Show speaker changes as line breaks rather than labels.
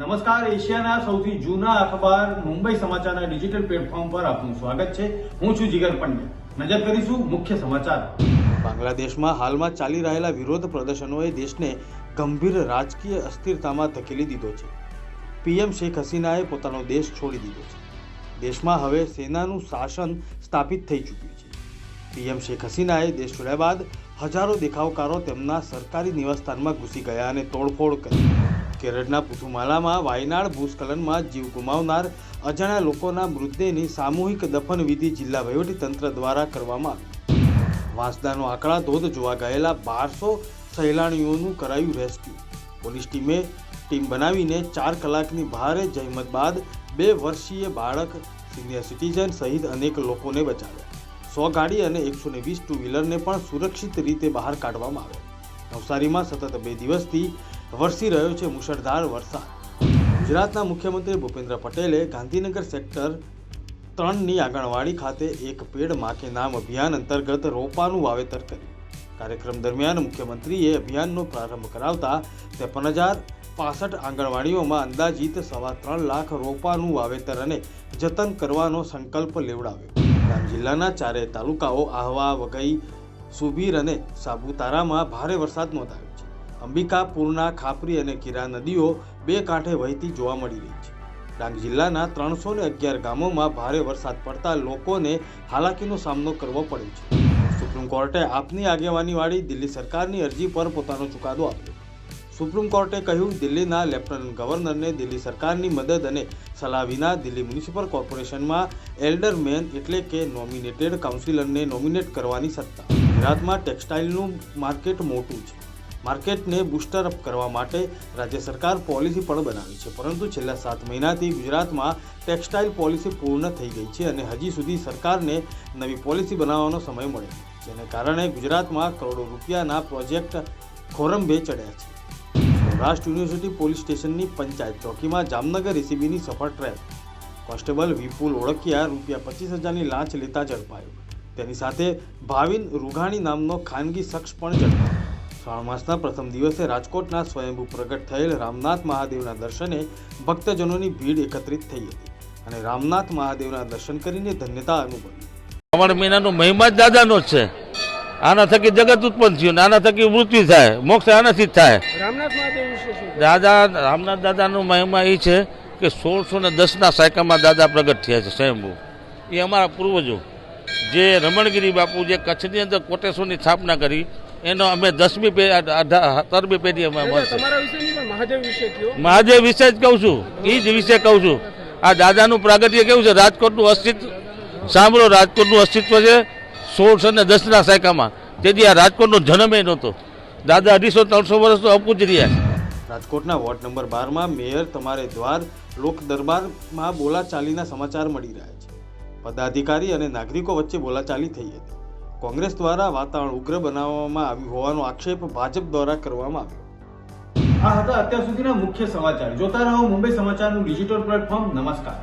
નમસ્કાર, એશિયાના સૌથી જૂના અખબાર મુંબઈ સમાચારના ડિજિટલ પ્લેટફોર્મ પર આપનું સ્વાગત છે। હું છું જીગર પંડ્યા। નજર કરીશું મુખ્ય સમાચાર। બાંગ્લાદેશમાં હાલમાં ચાલી રહેલા વિરોધ પ્રદર્શનોએ દેશને ગંભીર રાજકીય અસ્થિરતામાં ધકેલી દીધો છે। પીએમ શેખ હસીનાએ પોતાનો દેશ છોડી દીધો છે। દેશમાં હવે સેનાનું શાસન સ્થાપિત થઈ ચૂક્યું છે। પીએમ શેખ હસીનાએ દેશ છોડ્યા બાદ હજારો દેખાવકારો તેમના સરકારી નિવાસસ્થાનમાં ઘૂસી ગયા અને તોડફોડ કરી। કેરળના પુથુમાલામાં વાયનાડ ભૂસ્ખલનમાં જીવ ગુમાવનાર અજાણ્યા લોકોના મૃતદેહની સામૂહિક દફન વિધિ જિલ્લા વહીવટીતંત્ર દ્વારા કરવામાં આવી। વાંસદાનો આંકડા ધોધ જોવા ગયેલા 1200 સહેલાણીઓનું કરાયું રેસ્ક્યુ। પોલીસ ટીમ બનાવીને 4 કલાકની ભારે જહેમત બાદ 2 વર્ષીય બાળક, સિનિયર સિટીઝન સહિત અનેક લોકોને બચાવ્યા। 100 ગાડી અને 120 ટુ વ્હીલરને પણ સુરક્ષિત રીતે બહાર કાઢવામાં આવ્યા। નવસારીમાં સતત 2 દિવસથી વરસી રહ્યો છે મુશળધાર વરસાદ। ગુજરાતના મુખ્યમંત્રી ભૂપેન્દ્ર પટેલે ગાંધીનગર સેક્ટર 3ની આંગણવાડી ખાતે એક પેડ માં કે નામ અભિયાન અંતર્ગત રોપાનું વાવેતર કર્યું। કાર્યક્રમ દરમિયાન મુખ્યમંત્રીએ અભિયાનનો પ્રારંભ કરાવતા 53,065 આંગણવાડીઓમાં અંદાજિત 3.25 લાખ રોપાનું વાવેતર અને જતન કરવાનો સંકલ્પ લેવડાવ્યો। ડાંગ જિલ્લાના 4 તાલુકાઓ આહવા, વઘઈ, સુબીર અને સાબુતારામાં ભારે વરસાદ નોંધાયો છે। અંબિકા, પૂર્ણા, ખાપરી અને કીરા નદીઓ 2 કાંઠે વહેતી જોવા મળી રહી છે। ડાંગ જિલ્લાના 311 ગામોમાં ભારે વરસાદ પડતા લોકોને હાલાકીનો સામનો કરવો પડ્યો છે। સુપ્રીમ કોર્ટે આપની આગેવાનીવાળી દિલ્હી સરકારની અરજી પર પોતાનો ચુકાદો આપ્યો। સુપ્રીમ કોર્ટે કહ્યું, દિલ્હીના લેફ્ટનન્ટ ગવર્નરને દિલ્હી સરકારની મદદ અને સલાહ વિના દિલ્હી મ્યુનિસિપલ કોર્પોરેશનમાં એલ્ડરમેન એટલે કે નોમિનેટેડ કાઉન્સિલરને નોમિનેટ કરવાની સત્તા। ગુજરાતમાં ટેક્સટાઇલનું માર્કેટ મોટું છે। માર્કેટને બૂસ્ટર અપ કરવા માટે રાજ્ય સરકાર પોલિસી પણ બનાવી છે, પરંતુ છેલ્લા 7 મહિનાથી ગુજરાતમાં ટેક્સટાઇલ પોલિસી પૂર્ણ થઈ ગઈ છે અને હજી સુધી સરકારને નવી પોલિસી બનાવવાનો સમય મળ્યો, જેને કારણે ગુજરાતમાં કરોડો રૂપિયાના પ્રોજેક્ટ ખોરંભે ચડ્યા છે। સૌરાષ્ટ્ર યુનિવર્સિટી પોલીસ સ્ટેશનની પંચાયત ચોકીમાં જામનગર એસીબીની સફળ ટ્રેપ। કોન્સ્ટેબલ વિપુલ ઓળકિયા ₹25,000ની લાંચ લેતા ઝડપાયો। તેની સાથે ભાવિન રૂઘાણી નામનો ખાનગી શખ્સ પણ ઝડપાયો। શ્રાવણ માસના પ્રથમ દિવસે રાજકોટના સ્વયંભૂ પ્રગટ થયેલ રામનાથ મહાદેવના દર્શને ભક્તજનોની ભીડ એકત્રિત થઈ હતી અને રામનાથ મહાદેવના દર્શન કરીને ધન્યતા અનુભવી।
શ્રાવણ મહિનાનો મહિમા જ દાદાનો જ છે। આના થકી જગત ઉત્પન્ન થયું, આના થકી મૃત્યુ થાય, મોક્ષ આનાથી જ થાય।
રામનાથ મહાદેવ વિશે શું?
રામનાથ દાદાનો મહિમા એ છે કે 1610ના સાયકામાં દાદા પ્રગટ થયા છે સ્વયંભૂ। એ અમારા પૂર્વજો જે રમણગીરી બાપુ જે કચ્છની અંદર કોટેશ્વરની સ્થાપના કરી, એનો અમે 10મી 17મી પેઢી અમે મળશે। મહાદેવ વિશે જ કહું છું, એ જ વિશે કહું છું। આ દાદાનું પ્રાગટ્ય કેવું છે? રાજકોટનું અસ્તિત્વ સાંભળો, રાજકોટનું અસ્તિત્વ છે 1610ના સાયકામાં। તેથી આ રાજકોટનો જન્મ એ નહોતો। દાદા 250-300 વર્ષ તો અપૂજ રહ્યા છે।
રાજકોટના વોર્ડ નંબર 12માં મેયર તમારે દ્વાર લોક દરબારમાં બોલાચાલીના સમાચાર મળી રહ્યા છે। પદાધિકારી અને નાગરિકો વચ્ચે બોલાચાલી થઈ હતી। કોંગ્રેસ દ્વારા વાતાવરણ ઉગ્ર બનાવવામાં આવ્યું હોવાનો આક્ષેપ ભાજપ દ્વારા કરવામાં આવ્યો। આ હતા અત્યાર સુધીના મુખ્ય સમાચાર। જોતા રહો મુંબઈ સમાચારનું ડિજિટલ પ્લેટફોર્મ। નમસ્કાર।